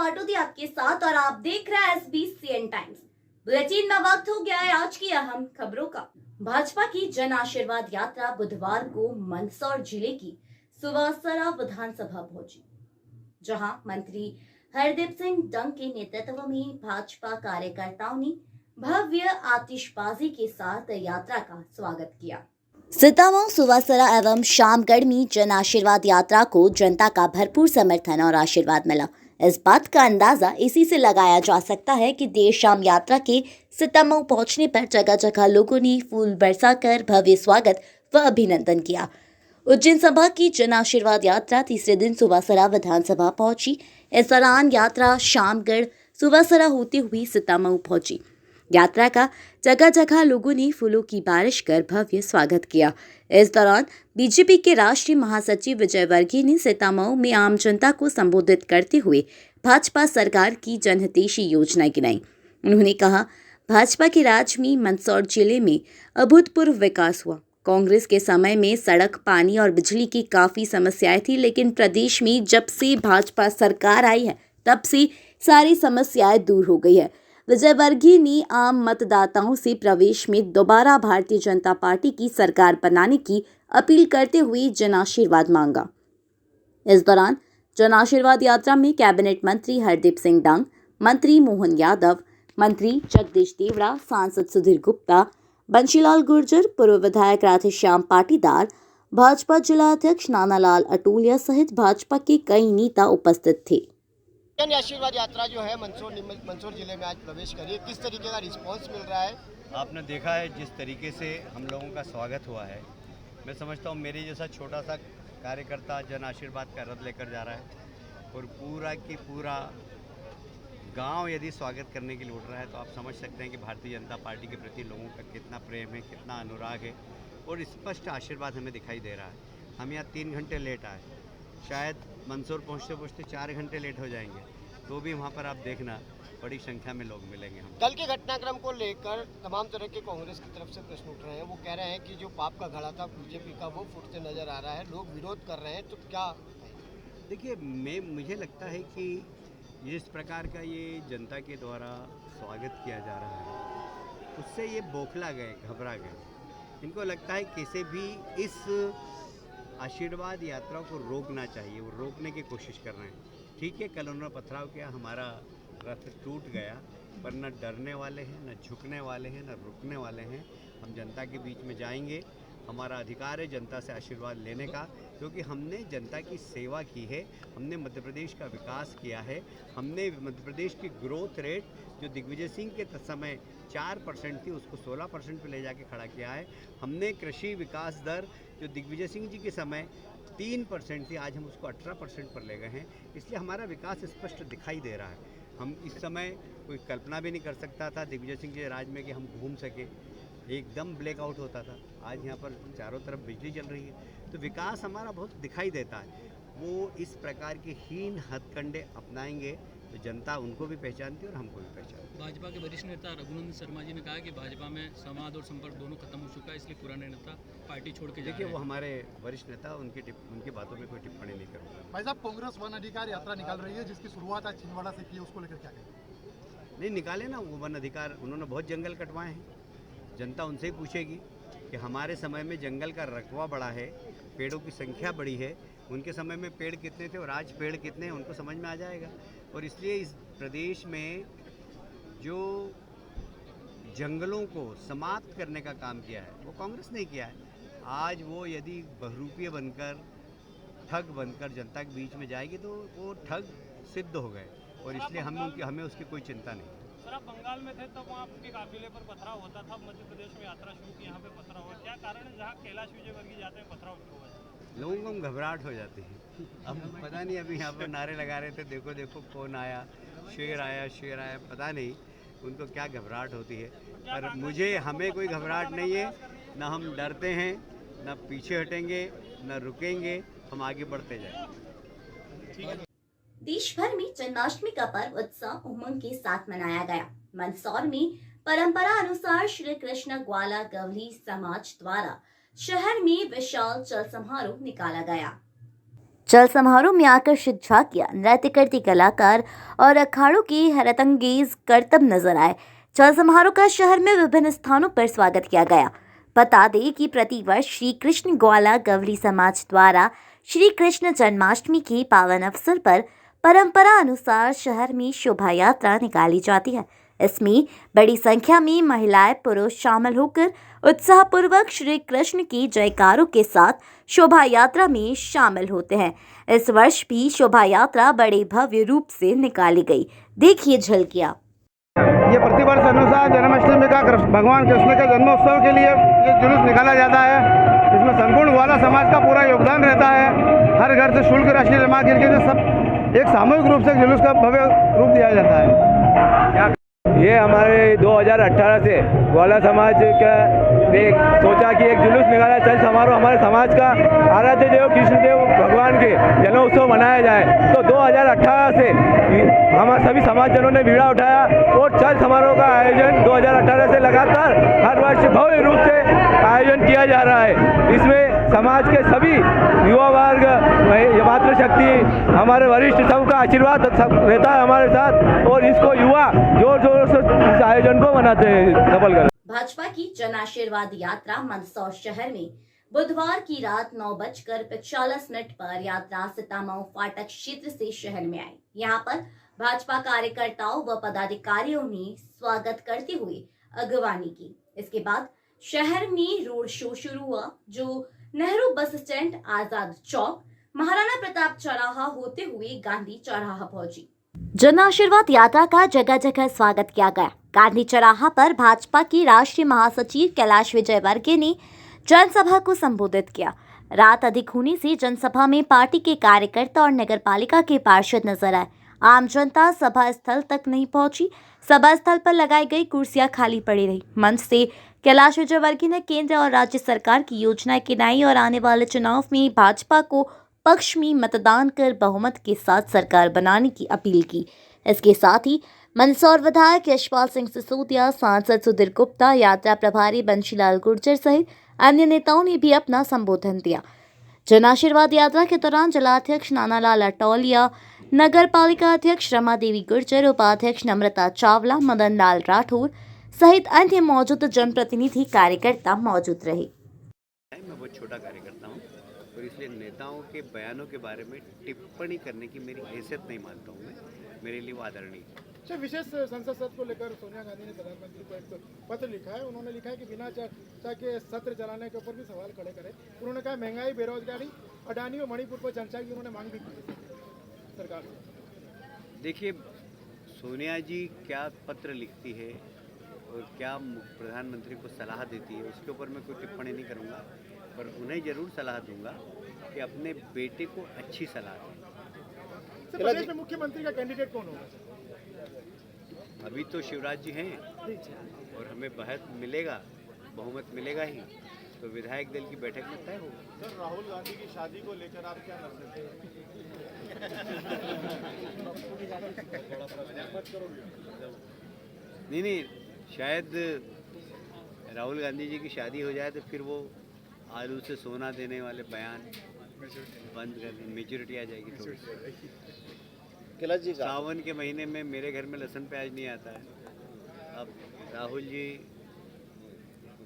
माटोदी आपके साथ और आप देख रहे हैं SBCN टाइम्स। बुलेटिन में वक्त हो गया है आज की अहम खबरों का। भाजपा की जन आशीर्वाद यात्रा बुधवार को मंदसौर जिले की सुवासरा विधानसभा पहुंची, जहां मंत्री हरदीप सिंह डंग के नेतृत्व में भाजपा कार्यकर्ताओं ने भव्य आतिशबाजी के साथ यात्रा का स्वागत किया। सितामऊ, सुवासरा एवं शामगढ़ में जन आशीर्वाद यात्रा को जनता का भरपूर समर्थन और आशीर्वाद मिला। इस बात का अंदाजा इसी से लगाया जा सकता है कि देर शाम यात्रा के सितामऊ पहुंचने पर जगह जगह लोगों ने फूल बरसाकर भव्य स्वागत व अभिनंदन किया। उज्जैन सभा की जन आशीर्वाद यात्रा तीसरे दिन सुवासरा विधानसभा पहुंची। इस दौरान यात्रा शामगढ़ सुवासरा होते हुए सितामऊ पहुंची। यात्रा का जगह जगह लोगों ने फूलों की बारिश कर भव्य स्वागत किया। इस दौरान बीजेपी के राष्ट्रीय महासचिव विजय वर्गीय ने सितामऊ में आम जनता को संबोधित करते हुए भाजपा सरकार की जनहितैषी योजना गिनाई। उन्होंने कहा, भाजपा के राज में मंदसौर जिले में अभूतपूर्व विकास हुआ। कांग्रेस के समय में सड़क, पानी और बिजली की काफी समस्याएं थी, लेकिन प्रदेश में जब से भाजपा सरकार आई है तब से सारी समस्याएं दूर हो गई है। विजय वर्गीय ने आम मतदाताओं से प्रदेश में दोबारा भारतीय जनता पार्टी की सरकार बनाने की अपील करते हुए जन आशीर्वाद मांगा। इस दौरान जन आशीर्वाद यात्रा में कैबिनेट मंत्री हरदीप सिंह डंग, मंत्री मोहन यादव, मंत्री जगदीश देवड़ा, सांसद सुधीर गुप्ता, बंशीलाल गुर्जर, पूर्व विधायक राधेश्याम पाटीदार, भाजपा जिला अध्यक्ष नानालाल अटोलिया सहित भाजपा के कई नेता उपस्थित थे। जन आशीर्वाद यात्रा जो है मंदसौर जिले में आज प्रवेश करी है, किस तरीके का रिस्पांस मिल रहा है? आपने देखा है जिस तरीके से हम लोगों का स्वागत हुआ है। मैं समझता हूँ मेरे जैसा छोटा सा कार्यकर्ता जन आशीर्वाद का रथ लेकर जा रहा है और पूरा की पूरा गांव यदि स्वागत करने के लिए उठ रहा है तो आप समझ सकते हैं कि भारतीय जनता पार्टी के प्रति लोगों का कितना प्रेम है, कितना अनुराग है और स्पष्ट आशीर्वाद हमें दिखाई दे रहा है। हम यहाँ 3 घंटे लेट आए, शायद मंदसौर पहुँचते पहुँचते 4 घंटे लेट हो जाएंगे, तो भी वहाँ पर आप देखना बड़ी संख्या में लोग मिलेंगे। हम कल के घटनाक्रम को लेकर तमाम तरह के कांग्रेस की तरफ से प्रश्न उठ रहे हैं। वो कह रहे हैं कि जो पाप का घड़ा था बीजेपी का वो फूटते नजर आ रहा है, लोग विरोध कर रहे हैं, तो क्या? देखिए, मुझे लगता है कि जिस प्रकार का ये जनता के द्वारा स्वागत किया जा रहा है उससे ये बौखला गए, घबरा गए। इनको लगता है किसी भी इस आशीर्वाद यात्रा को रोकना चाहिए, वो रोकने की कोशिश कर रहे हैं। ठीक है, कल उन्होंने पथराव किया, हमारा रथ टूट गया, पर न डरने वाले हैं, न झुकने वाले हैं, न रुकने वाले हैं। हम जनता के बीच में जाएंगे, हमारा अधिकार है जनता से आशीर्वाद लेने का, क्योंकि हमने जनता की सेवा की है, हमने मध्य प्रदेश का विकास किया है, हमने मध्य प्रदेश की ग्रोथ रेट जो दिग्विजय सिंह के समय 4% थी उसको 16% पर ले जाके खड़ा किया है। हमने कृषि विकास दर जो दिग्विजय सिंह जी के समय 3% थी, आज हम उसको 18% पर ले गए हैं। इसलिए हमारा विकास स्पष्ट दिखाई दे रहा है। हम इस समय कोई कल्पना भी नहीं कर सकता था दिग्विजय सिंह जी राज में कि हम घूम सके, एकदम ब्लैकआउट होता था। आज यहाँ पर चारों तरफ बिजली चल रही है, तो विकास हमारा बहुत दिखाई देता है। वो इस प्रकार के हीन हथकंडे अपनाएंगे तो जनता उनको भी पहचानती है और हमको भी पहचानती है। भाजपा के वरिष्ठ नेता रघुनंदन शर्मा जी ने कहा कि भाजपा में संवाद और संपर्क दोनों खत्म हो चुका है, इसलिए पुराने नेता पार्टी छोड़ के देखिए, वो हमारे वरिष्ठ नेता, उनकी बातों में कोई टिप्पणी नहीं करूँगा। भाई साहब, कांग्रेस वन अधिकार यात्रा निकाल रही है जिसकी शुरुआत आज छिंदवाड़ा से की है, उसको लेकर क्या कहेंगे? नहीं, निकाले ना वो वन अधिकार, उन्होंने बहुत जंगल कटवाए हैं। जनता उनसे ही पूछेगी कि हमारे समय में जंगल का रकबा बढ़ा है, पेड़ों की संख्या बढ़ी है, उनके समय में पेड़ कितने थे और आज पेड़ कितने हैं उनको समझ में आ जाएगा। और इसलिए इस प्रदेश में जो जंगलों को समाप्त करने का काम किया है वो कांग्रेस ने किया है। आज वो यदि बहरूपीय बनकर, ठग बनकर जनता के बीच में जाएगी तो वो ठग सिद्ध हो गए, और इसलिए हमें उसकी कोई चिंता नहीं। सर, आप बंगाल में थे तब वहाँ के काफिले पर पथराव होता था, मध्य प्रदेश में यात्रा शुरू की, यहाँ पे पथराव हुआ, क्या कारण है? जहाँ कैलाश विजयवर्गीय जाते हैं पथराव शुरू हो जाता है, लोगों को घबराहट हो जाती है। अब पता नहीं, अभी यहाँ पर नारे लगा रहे थे, देखो देखो कौन आया, शेर आया, शेर आया, पता नहीं उनको क्या घबराहट होती है। पर हमें कोई घबराहट नहीं है, ना हम डरते हैं, ना पीछे हटेंगे, ना रुकेंगे, हम आगे बढ़ते जाएंगे। देश भर में जन्माष्टमी का पर्व उत्साह उमंग के साथ मनाया गया। मंदसौर में परंपरा अनुसार श्री कृष्ण ग्वाला गवली समाज द्वारा शहर में विशाल चल समारोह निकाला गया। चल समारोह में आकर्षक झांकियां, नृत्य करती कलाकार और अखाड़ों की हैरतअंगेज करतब नजर आए। चल समारोह का शहर में विभिन्न स्थानों पर स्वागत किया गया। बता दें कि प्रतिवर्ष श्री कृष्ण ग्वाला गवली समाज द्वारा श्री कृष्ण जन्माष्टमी के पावन अवसर पर परंपरा अनुसार शहर में शोभा यात्रा निकाली जाती है। इसमें बड़ी संख्या में महिलाएं पुरुष शामिल होकर उत्साहपूर्वक श्री कृष्ण की जयकारों के साथ शोभा यात्रा में शामिल होते हैं। इस वर्ष भी शोभा यात्रा बड़े भव्य रूप से निकाली गई। देखिए झलकियां। ये प्रतिवर्ष अनुसार जन्माष्टमी का भगवान कृष्ण के जन्मोत्सव के लिए ये जुलूस निकाला जाता है। इसमें संपूर्ण ग्वाला समाज का पूरा योगदान रहता है। हर घर से शुल्क राशि जमा करके सब एक सामूहिक रूप से जुलूस का भव्य रूप दिया जाता है। ये हमारे 2018 से ग्वाला समाज का ने सोचा कि एक जुलूस निकाला चल समारोह हमारे समाज का आराध्य देव कृष्णदेव भगवान के जन्मोत्सव मनाया जाए। तो 2018 से हमारे सभी समाजजनों ने बीड़ा उठाया और चल समारोह का आयोजन 2018 से लगातार हर वर्ष भव्य रूप से आयोजन किया जा रहा है। इसमें समाज के सभी युवा वर्ग, मातृशक्ति, हमारे वरिष्ठ सबका आशीर्वाद रहता है हमारे साथ और इसको युवा जोर जोर से इस आयोजन को मनाते हैं सफल कर। भाजपा की जन आशीर्वाद यात्रा मंदसौर शहर में बुधवार की रात 9:45 पर यात्रा सितामऊ फाटक क्षेत्र से शहर में आई। यहाँ पर भाजपा कार्यकर्ताओं व पदाधिकारियों ने स्वागत करते हुए अगवानी की। इसके बाद शहर में रोड शो शुरू हुआ, जो नेहरू बस स्टैंड, आजाद चौक, महाराणा प्रताप चौराहा होते हुए गांधी चौराहा पहुंची। जन आशीर्वाद यात्रा का जगह जगह स्वागत किया गया। गांधी चौराहा पर भाजपा की राष्ट्रीय महासचिव कैलाश विजयवर्गीय ने जनसभा को संबोधित किया। रात अधिक होने से जनसभा में पार्टी के कार्यकर्ता और नगरपालिका के पार्षद नजर आए। आम जनता सभा स्थल तक नहीं पहुंची। सभा स्थल पर लगाई गई कुर्सियां खाली पड़ी रही। मंच से कैलाश विजयवर्गीय ने केंद्र और राज्य सरकार की योजनाएं गिनाई और आने वाले चुनाव में भाजपा को पक्ष में मतदान कर बहुमत के साथ सरकार बनाने की अपील की। इसके साथ ही मंदसौर विधायक यशपाल सिंह सिसोदिया, सांसद सुधीर गुप्ता, यात्रा प्रभारी बंशीलाल गुर्जर सहित अन्य नेताओं ने भी अपना संबोधन दिया। जन आशीर्वाद यात्रा के दौरान जिलाध्यक्ष नानालाल अटौलिया, नगर पालिका अध्यक्ष रमा देवी गुर्जर, उपाध्यक्ष नम्रता चावला, मदन लाल राठौर सहित अन्य मौजूद जनप्रतिनिधि कार्यकर्ता मौजूद रहे। मैं बहुत छोटा कार्यकर्ता हूँ और इसलिए नेताओं के बयानों के बारे में टिप्पणी करने की मेरी हैसियत नहीं मानता हूँ मैं। मेरे लिए वो आदरणीय है। अच्छा, विशेष संसद सत्र को लेकर सोनिया गांधी ने प्रधानमंत्री को एक पत्र लिखा है। उन्होंने लिखा है कि बिना चर्चा के सत्र चलाने के ऊपर भी सवाल खड़े करें। उन्होंने कहा महंगाई, बेरोजगारी, अडानी और मणिपुर पर चर्चा की उन्होंने मांग भी की सरकार से। देखिए, सोनिया जी क्या पत्र लिखती है और क्या प्रधानमंत्री को सलाह देती है उसके ऊपर मैं कोई टिप्पणी नहीं करूँगा, पर उन्हें ज़रूर सलाह दूंगा कि अपने बेटे को अच्छी सलाह दें। प्रदेश में मुख्यमंत्री का कैंडिडेट कौन होगा? अभी तो शिवराज जी हैं और हमें बहुमत मिलेगा ही, तो विधायक दल की बैठक में तय होगा। सर, राहुल गांधी की शादी को लेकर आप क्या करते हैं? नहीं, शायद राहुल गांधी जी की शादी हो जाए तो फिर वो आलू से सोना देने वाले बयान बंद कर दें, मेच्योरिटी आ जाएगी थोड़ी। कैलाश जी, सावन के महीने में मेरे घर में लहसुन प्याज नहीं आता है। अब राहुल जी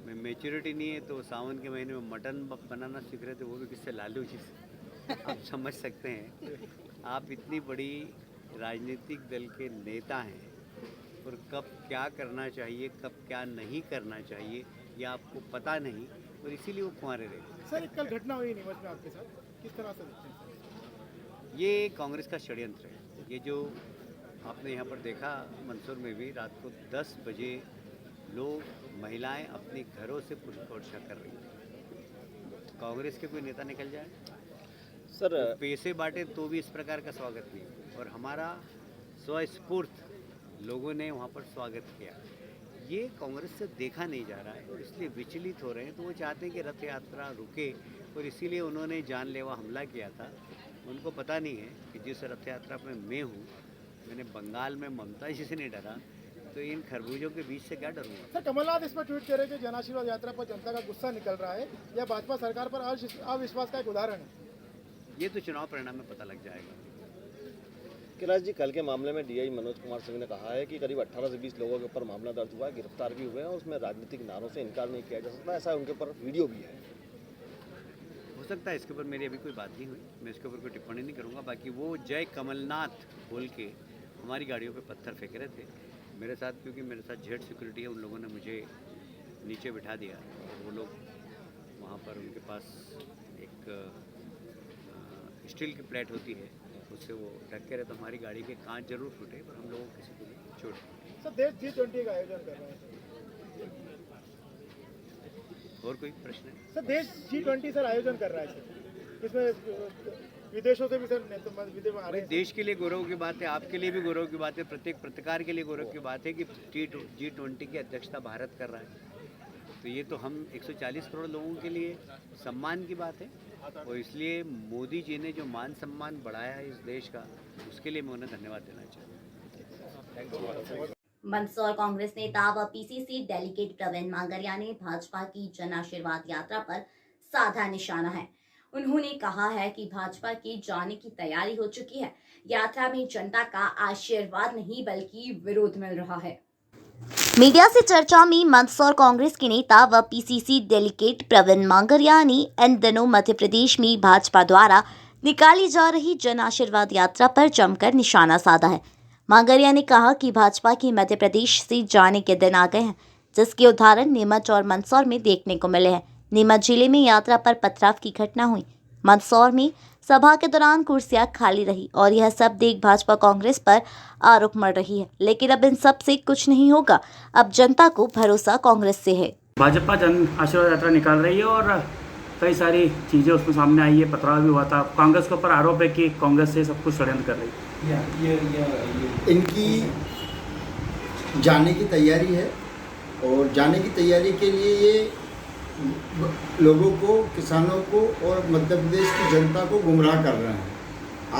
में मेच्योरिटी नहीं है तो सावन के महीने में मटन बनाना सीख रहे थे, वो भी किससे? लालू जी से। आप समझ सकते हैं, आप इतनी बड़ी राजनीतिक दल के नेता हैं और कब क्या करना चाहिए, कब क्या नहीं करना चाहिए, ये आपको पता नहीं और इसीलिए वो कुंवारे रहे। सर, एक कल घटना हुई नीमच में आपके साथ, किस तरह से देखते हैं? ये कांग्रेस का षड्यंत्र है। ये जो आपने यहाँ पर देखा, मंदसौर में भी रात को 10 बजे लोग, महिलाएं अपने घरों से पुष्प वर्षा कर रही हैं। कांग्रेस के कोई नेता निकल जाए सर, पैसे बांटे तो भी इस प्रकार का स्वागत नहीं, और हमारा स्वस्फूर्त लोगों ने वहाँ पर स्वागत किया। ये कांग्रेस से देखा नहीं जा रहा है और इसलिए विचलित हो रहे हैं। तो वो चाहते हैं कि रथ यात्रा रुके और इसीलिए उन्होंने जानलेवा हमला किया था। उनको पता नहीं है कि जिस रथ यात्रा में मैं हूँ, मैंने बंगाल में ममता जी से नहीं डरा, तो इन खरबूजों के बीच से क्या डरूंगा? सर, कमलनाथ इस पर ट्वीट करे कि जन आशीर्वाद यात्रा पर जनता का गुस्सा निकल रहा है या भाजपा सरकार पर अविश्वास का एक उदाहरण है। ये तो चुनाव परिणाम में पता लग जाएगा। कैलाश जी, कल के मामले में डीआई मनोज कुमार सिंह ने कहा है कि करीब 18 से 20 लोगों के ऊपर मामला दर्ज हुआ है, गिरफ्तार भी हुए हैं, उसमें राजनीतिक नारों से इनकार नहीं किया जा सकता, ऐसा उनके ऊपर वीडियो भी है। हो सकता है, इसके ऊपर मेरी अभी कोई बात नहीं हुई, मैं इसके ऊपर कोई टिप्पणी नहीं करूँगा। बाकी वो जय कमलनाथ बोल के हमारी गाड़ियों पे पत्थर फेंक रहे थे मेरे साथ, क्योंकि मेरे साथ जेड सिक्योरिटी है, उन लोगों ने मुझे नीचे बिठा दिया। वो लोग वहाँ पर उनके पास एक स्टील की प्लेट होती है, उससे वो ढक के रहे, तो हमारी गाड़ी के कांच जरूर फूटे, पर हम लोगों को किसी को नहीं चोट नहीं। सर देश G20 का आयोजन कर रहे हैं। और कोई प्रश्न है? सर देश G20 सर आयोजन कर रहा है सर, इसमें विदेशों से भी सर विदेश में आ रहे हैं। देश के लिए गौरव की बात है, आपके लिए भी गौरव की बात है, प्रत्येक पत्रकार के लिए गौरव की बात है कि G20 की अध्यक्षता भारत कर रहा है। तो ये तो हम 140 करोड़ लोगों के लिए सम्मान की बात है, और इसलिए मोदी जी ने जो मान सम्मान बढ़ाया है इस देश का, उसके लिए मैं उन्हें धन्यवाद देना चाहूँगा। मंदसौर कांग्रेस नेता व पीसीसी डेलीगेट प्रवीण मांगरिया ने भाजपा की जन आशीर्वाद यात्रा पर साधा निशाना है। उन्होंने कहा है कि भाजपा की जाने की तैयारी हो चुकी है। यात्रा में जनता का आशीर्वाद नहीं बल्कि विरोध मिल रहा है। मीडिया से चर्चा में मंदसौर कांग्रेस के नेता व पीसीसी डेलीगेट प्रवीण मांगरिया ने इन दिनों मध्य प्रदेश में भाजपा द्वारा निकाली जा रही जन आशीर्वाद यात्रा पर जमकर निशाना साधा है। मांगरिया ने कहा कि भाजपा की मध्य प्रदेश से जाने के दिन आ गए हैं, जिसके उदाहरण नीमच और मंदसौर में देखने को मिले हैं। नीमच जिले में यात्रा पर पथराव की घटना हुई। मंदसौर में सभा के दौरान कुर्सियां खाली रही और यह सब देख भाजपा कांग्रेस पर आरोप मढ़ रही है। लेकिन अब इन सब से कुछ नहीं होगा। अब जनता को भरोसा कांग्रेस से है। भाजपा जन आशीर्वाद यात्रा निकाल रही है और कई सारी चीज़ें उसमें सामने आई है। पथराव भी हुआ था। कांग्रेस के ऊपर आरोप है कि कांग्रेस से सब कुछ षड्यंत्र कर रही है। इनकी जाने की तैयारी है और जाने की तैयारी के लिए ये लोगों को, किसानों को और मध्य प्रदेश की जनता को गुमराह कर रहे हैं।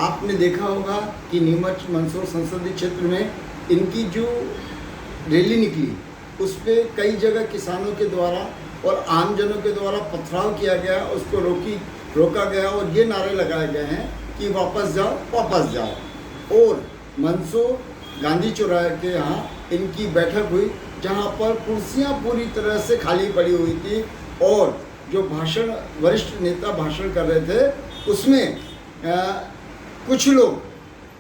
आपने देखा होगा कि नीमच मंदसौर संसदीय क्षेत्र में इनकी जो रैली निकली, उस पर कई जगह किसानों के द्वारा और आमजनों के द्वारा पथराव किया गया, उसको रोका गया और ये नारे लगाए गए हैं कि वापस जाओ, वापस जाओ। और मंदसौर गांधी चौराहे के यहाँ इनकी बैठक हुई, जहाँ पर कुर्सियाँ पूरी तरह से खाली पड़ी हुई थी और जो वरिष्ठ नेता भाषण कर रहे थे, उसमें कुछ लोग,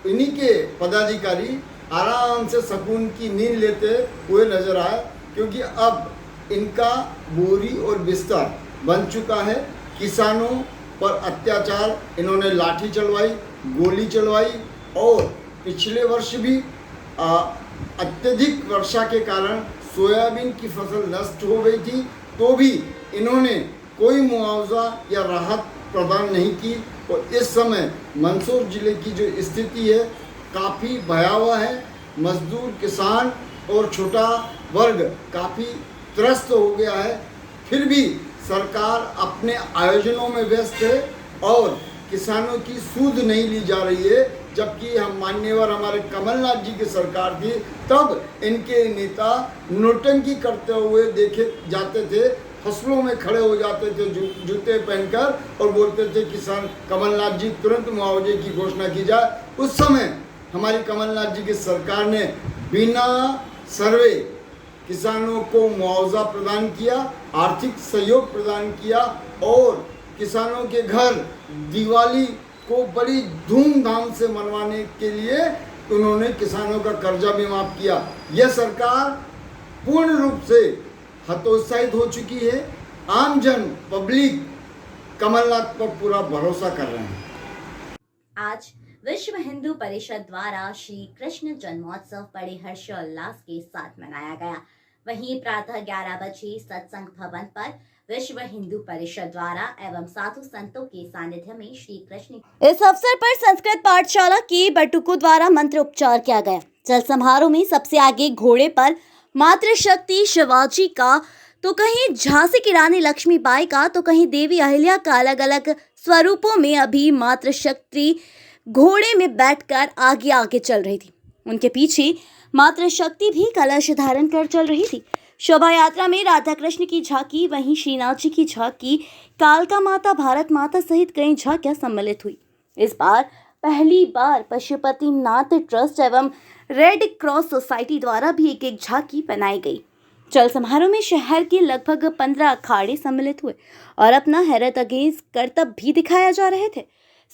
इन्हीं के पदाधिकारी आराम से सुकून की नींद लेते हुए नजर आए, क्योंकि अब इनका बोरी और बिस्तर बन चुका है। किसानों पर अत्याचार, इन्होंने लाठी चलवाई, गोली चलवाई और पिछले वर्ष भी अत्यधिक वर्षा के कारण सोयाबीन की फसल नष्ट हो गई थी, तो भी इन्होंने कोई मुआवजा या राहत प्रदान नहीं की। और इस समय मंदसौर जिले की जो स्थिति है काफ़ी भयावह है। मजदूर, किसान और छोटा वर्ग काफ़ी त्रस्त हो गया है। फिर भी सरकार अपने आयोजनों में व्यस्त है और किसानों की सूद नहीं ली जा रही है। जबकि हम मान्यवर हमारे कमलनाथ जी की सरकार थी, तब इनके नेता नोटंकी करते हुए देखे जाते थे, फसलों में खड़े हो जाते थे जूते पहनकर और बोलते थे किसान, कमलनाथ जी तुरंत मुआवजे की घोषणा की जाए। उस समय हमारी कमलनाथ जी की सरकार ने बिना सर्वे किसानों को मुआवजा प्रदान किया, आर्थिक सहयोग प्रदान किया और किसानों के घर दिवाली को बड़ी धूमधाम से मनवाने के लिए उन्होंने किसानों का कर्जा भी माफ किया। यह सरकार पूर्ण रूप से हतोत्साहित हो चुकी है। आमजन, पब्लिक कमलनाथ पर पूरा भरोसा कर रहे हैं। आज विश्व हिंदू परिषद द्वारा श्री कृष्ण जन्मोत्सव बड़े हर्षोल्लास के साथ मनाया गया। वहीं प्रातः 11 बजे सत्संग भवन पर विश्व हिंदू परिषद द्वारा एवं साधु संतों के सानिध्य में श्री कृष्ण। इस अवसर पर संस्कृत पाठशाला के बटुकों द्वारा मंत्र उपचार किया गया। चल समारोह में सबसे आगे घोड़े पर मातृशक्ति शिवाजी का, तो कहीं झांसी की रानी लक्ष्मीबाई का, तो कहीं देवी अहिल्या का अलग अलग स्वरूपों में अभी मातृशक्ति घोड़े में बैठकर आगे आगे चल रही थी। उनके पीछे मातृशक्ति भी कलश धारण कर चल रही थी। शोभा यात्रा में राधा कृष्ण की झांकी, वहीं श्रीनाथ जी की झांकी, कालका माता, भारत माता सहित कई झांकियां सम्मिलित हुई। इस बार पहली बार पशुपतिनाथ ट्रस्ट एवं रेड क्रॉस सोसाइटी द्वारा भी एक झांकी बनाई गई। चल समारोह में शहर के लगभग 15 अखाड़े सम्मिलित हुए और अपना हैरत अंगेज करतब भी दिखाया जा रहे थे।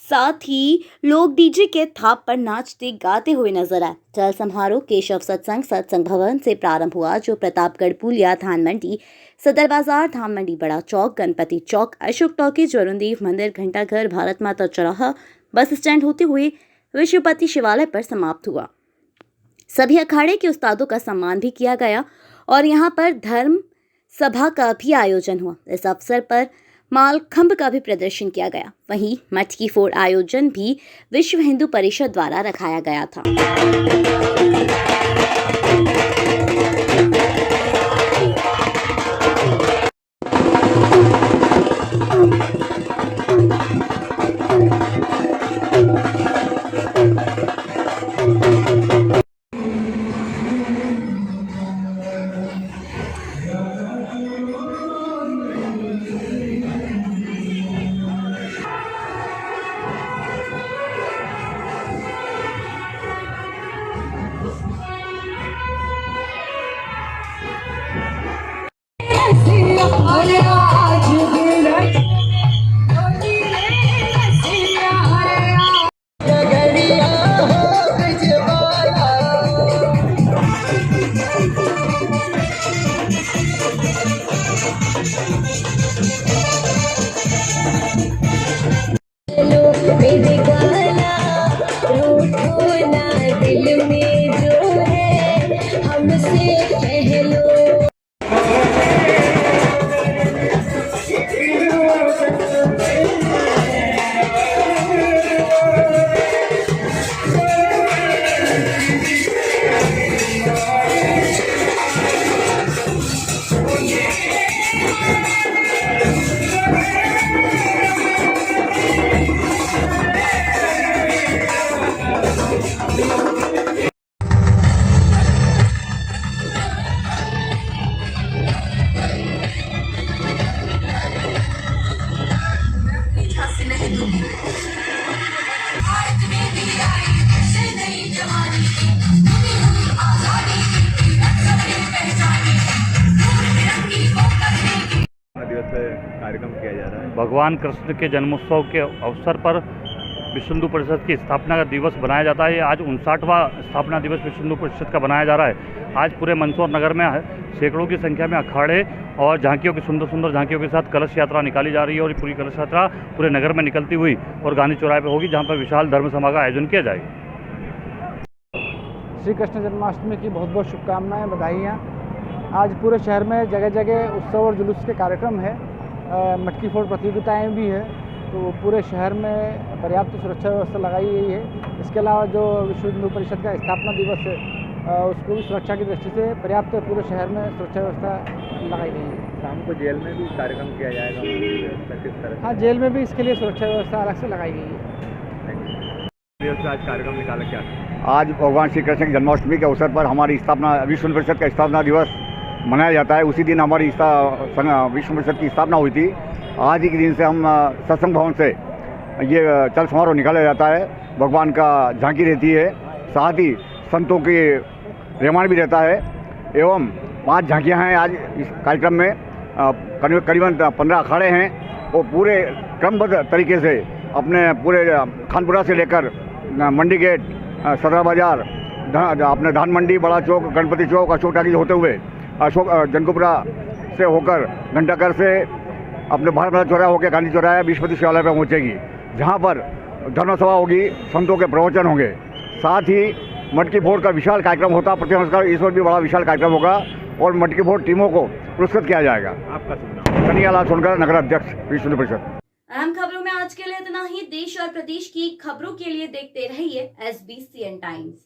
साथ ही लोग डीजे के थाप पर नाचते गाते हुए नजर आए। चल समारोह केशव सत्संग भवन से प्रारंभ हुआ, जो प्रतापगढ़ पुलिया, धान मंडी, सदर बाजार, धाम मंडी बड़ा चौक, गणपति चौक, अशोक टॉकीज, वरुणदेव मंदिर, घंटाघर, भारत माता चौराहा, बस स्टैंड होते हुए विश्वपति शिवालय पर समाप्त हुआ। सभी अखाड़े के उस्तादों का सम्मान भी किया गया और यहाँ पर धर्म सभा का भी आयोजन हुआ। इस अवसर पर मालखंभ का भी प्रदर्शन किया गया। वहीं मटकी फोड़ आयोजन भी विश्व हिंदू परिषद द्वारा रखाया गया था। कार्यक्रम किया जा रहा है। भगवान कृष्ण के जन्मोत्सव के अवसर पर विश्व हिंदू परिषद की स्थापना का दिवस बनाया जाता है। आज 59वां स्थापना दिवस विश्व हिंदू परिषद का बनाया जा रहा है। आज पूरे मंदसौर नगर में सैकड़ों की संख्या में अखाड़े और झांकियों की सुंदर सुंदर झांकियों के साथ कलश यात्रा निकाली जा रही है और ये पूरी कलश यात्रा पूरे नगर में निकलती हुई और गांधी चौराहे पर होगी, जहाँ पर विशाल धर्म सभा का आयोजन किया जाएगा। श्री कृष्ण जन्माष्टमी की बहुत बहुत शुभकामनाएं, बधाइयाँ। आज पूरे शहर में जगह जगह उत्सव और जुलूस के कार्यक्रम है, मटकी फोड़ प्रतियोगिताएं भी है, तो पूरे शहर में पर्याप्त सुरक्षा व्यवस्था लगाई गई है। इसके अलावा जो विश्व हिंदू परिषद का स्थापना दिवस है उसको भी सुरक्षा की दृष्टि से पर्याप्त पूरे शहर में सुरक्षा व्यवस्था लगाई गई है। शाम को जेल में भी कार्यक्रम किया जाएगा, किस तरह? हाँ, जेल में भी इसके लिए सुरक्षा व्यवस्था अलग से लगाई गई है। आज कार्यक्रम निकाला क्या? आज भगवान श्री कृष्ण की जन्माष्टमी के अवसर पर हमारी स्थापना विश्व हिंदू परिषद का स्थापना दिवस मनाया जाता है। उसी दिन हमारी विश्व परिषद की स्थापना हुई थी। आज ही के दिन से हम सत्संग भवन से ये चल समारोह निकाला जाता है। भगवान का झांकी रहती है, साथ ही संतों की रामायण भी रहता है एवं 5 झांकियाँ हैं। आज इस कार्यक्रम में करीबन 15 अखाड़े हैं और पूरे क्रमबद्ध तरीके से अपने पूरे खानपुरा से लेकर मंडी गेट, सदर बाजार, अपने धान मंडी, बड़ा चौक, गणपति चौक, अशोक टाकीज होते हुए अशोक जनकपुरा से होकर घंटाघर से अपने भारत माता चौराहा होकर गांधी चौराहा विश्वपति शिवालय पर पहुँचेगी, जहाँ पर धर्मसभा होगी, संतों के प्रवचन होंगे। साथ ही मटकी फोड़ का विशाल कार्यक्रम होता है, प्रतिनमस्कार, इस वक्त भी बड़ा विशाल कार्यक्रम होगा और मटकी फोड़ टीमों को पुरस्कृत किया जाएगा। आपका कन्हैयालाल सोनकर, नगर अध्यक्ष विश्व हिंदू परिषद। अहम खबरों में आज के लिए इतना ही। देश और प्रदेश की खबरों के लिए देखते रहिए SBCN टाइम्स।